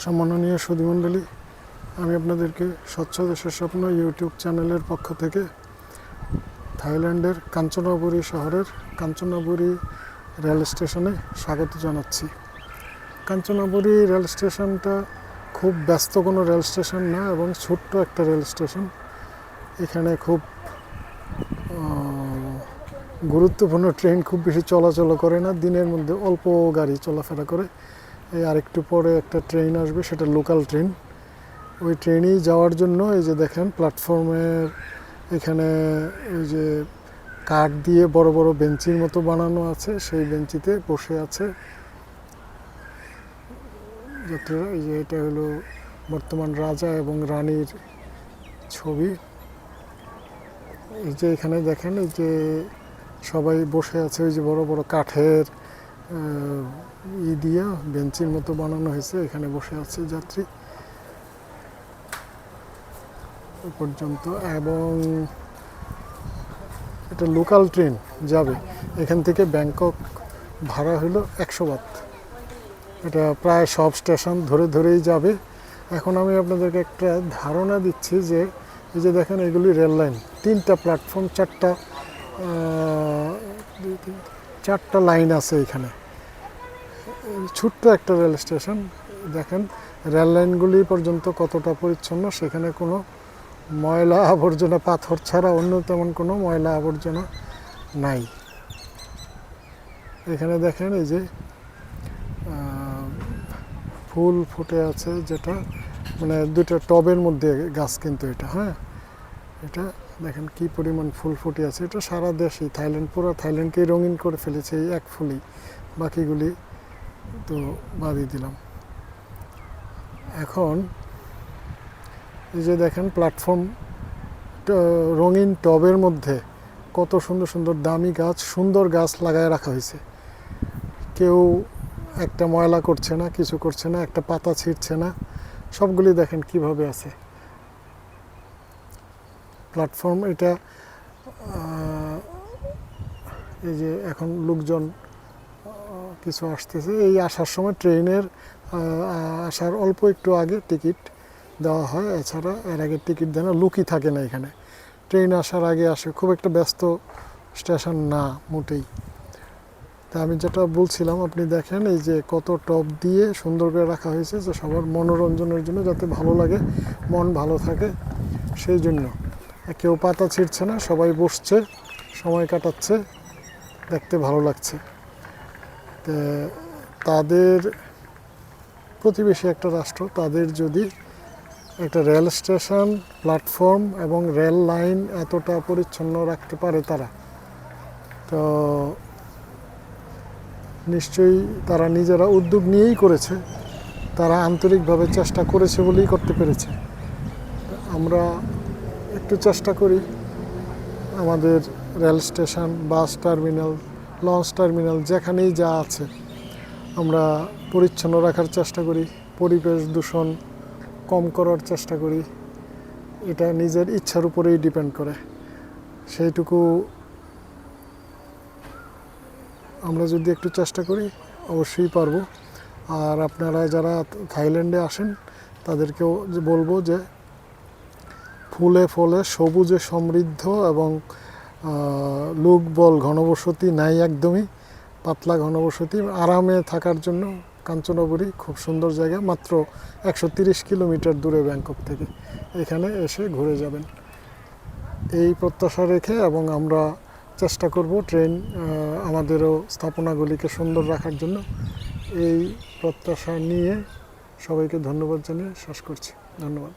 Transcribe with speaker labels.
Speaker 1: সম্মাননীয় সুধীমণ্ডলী, আমি আপনাদেরকে স্বচ্ছ দেশের স্বপ্ন ইউটিউব চ্যানেলের পক্ষ থেকে থাইল্যান্ডের কাঞ্চনাবুরি শহরের কাঞ্চনাবুরি রেল স্টেশনে স্বাগত জানাচ্ছি। কাঞ্চনাবুরি রেল স্টেশনটা খুব ব্যস্ত কোনো রেল স্টেশন না এবং ছোট্ট একটা রেল স্টেশন। এখানে খুব গুরুত্বপূর্ণ ট্রেন খুব বেশি চলাচল করে না, দিনের মধ্যে অল্প গাড়ি চলাফেরা করে। এই আরেকটু পরে একটা ট্রেন আসবে, সেটা লোকাল ট্রেন। ওই ট্রেনেই যাওয়ার জন্য এই যে দেখেন প্ল্যাটফর্মের এখানে ওই যে কাঠ দিয়ে বড় বড় বেঞ্চির মতো বানানো আছে, সেই বেঞ্চিতে বসে আছে যাত্রীরা। এই যে এটা হলো বর্তমান রাজা এবং রানীর ছবি। এই যে এখানে দেখেন এই যে সবাই বসে আছে, ওই যে বড় বড় কাঠের দিয়া বেঞ্চির মতো বানানো হয়েছে, এখানে বসে আছে যাত্রী পর্যন্ত। এবং এটা লোকাল ট্রেন যাবে এখান থেকে ব্যাংকক, ভাড়া হলো 100 বাত। এটা প্রায় সব স্টেশন ধরে ধরেই যাবে। এখন আমি আপনাদেরকে একটা ধারণা দিচ্ছি যে এই যে দেখেন এগুলি রেল লাইন, 3টা প্ল্যাটফর্ম, 4টা লাইন আছে এখানে। ছোট্ট একটা রেল স্টেশন, দেখেন রেল লাইনগুলি পর্যন্ত কতটা পরিচ্ছন্ন। সেখানে কোনো ময়লা আবর্জনা, পাথর ছাড়া অন্য তেমন কোনো ময়লা আবর্জনা নাই। এখানে দেখেন এই যে ফুল ফুটে আছে, যেটা মানে 2টা টবের মধ্যে গাছ, কিন্তু এটা এটা দেখেন কি পরিমাণ ফুল ফুটে আছে। এটা সারা দেশেই, থাইল্যান্ড, পুরো থাইল্যান্ডকেই রঙিন করে ফেলেছে এই এক ফুলই, বাকিগুলি তো বাদই দিলাম। এখন এই যে দেখেন প্ল্যাটফর্ম, রঙিন টবের মধ্যে কত সুন্দর সুন্দর দামি গাছ, সুন্দর গাছ লাগায় রাখা হয়েছে। কেউ একটা ময়লা করছে না, কিছু করছে না, একটা পাতা ছিঁড়ছে না, সবগুলি দেখেন কিভাবে আছে। প্ল্যাটফর্ম এটা এই যে এখন লোকজন কিছু আসতেছে, এই আসার সময় ট্রেনের আসার অল্প একটু আগে টিকিট দেওয়া হয়, এছাড়া এর আগে টিকিট দেয় না, লুকই থাকে না এখানে। ট্রেন আসার আগে আসে, খুব একটা ব্যস্ত স্টেশন না মোটেই। তা আমি যেটা বলছিলাম, আপনি দেখেন এই যে কত টব দিয়ে সুন্দর করে রাখা হয়েছে, যে সবার মনোরঞ্জনের জন্য, যাতে ভালো লাগে, মন ভালো থাকে সেই জন্য। কেউ পাতা ছিঁড়ছে না, সবাই বসছে, সময় কাটাচ্ছে, দেখতে ভালো লাগছে। তাদের প্রতিবেশী একটা রাষ্ট্র, তাদের যদি একটা রেল স্টেশন, প্ল্যাটফর্ম এবং রেল লাইন এতটা পরিচ্ছন্ন রাখতে পারে তারা, তো নিশ্চয়ই তারা নিজেরা উদ্যোগ নিয়েই করেছে, তারা আন্তরিকভাবে চেষ্টা করেছে বলেই করতে পেরেছে। আমরা একটু চেষ্টা করি আমাদের rail station, bus terminal, launch terminal, যেখানেই যা আছে আমরা পরিচ্ছন্ন রাখার চেষ্টা করি, পরিবেশ দূষণ কম করার চেষ্টা করি। এটা নিজের ইচ্ছার উপরেই ডিপেন্ড করে। সেইটুকু আমরা যদি একটু চেষ্টা করি অবশ্যই পারবো। আর আপনারা যারা থাইল্যান্ডে আসেন তাদেরকেও বলবো যে ফুলে ফলে সবুজে সমৃদ্ধ এবং লোকবল, ঘনবসতি নাই, একদমই পাতলা ঘনবসতি, আরামে থাকার জন্য কাঞ্চনাবুরি খুব সুন্দর জায়গা। মাত্র 130 কিলোমিটার দূরে ব্যাংকক থেকে, এখানে এসে ঘুরে যাবেন এই প্রত্যাশা রেখে, এবং আমরা চেষ্টা করব ট্রেন আমাদেরও স্থাপনাগুলিকে সুন্দর রাখার জন্য। এই প্রত্যাশা নিয়ে সবাইকে ধন্যবাদ জানিয়ে শেষ করছি। ধন্যবাদ।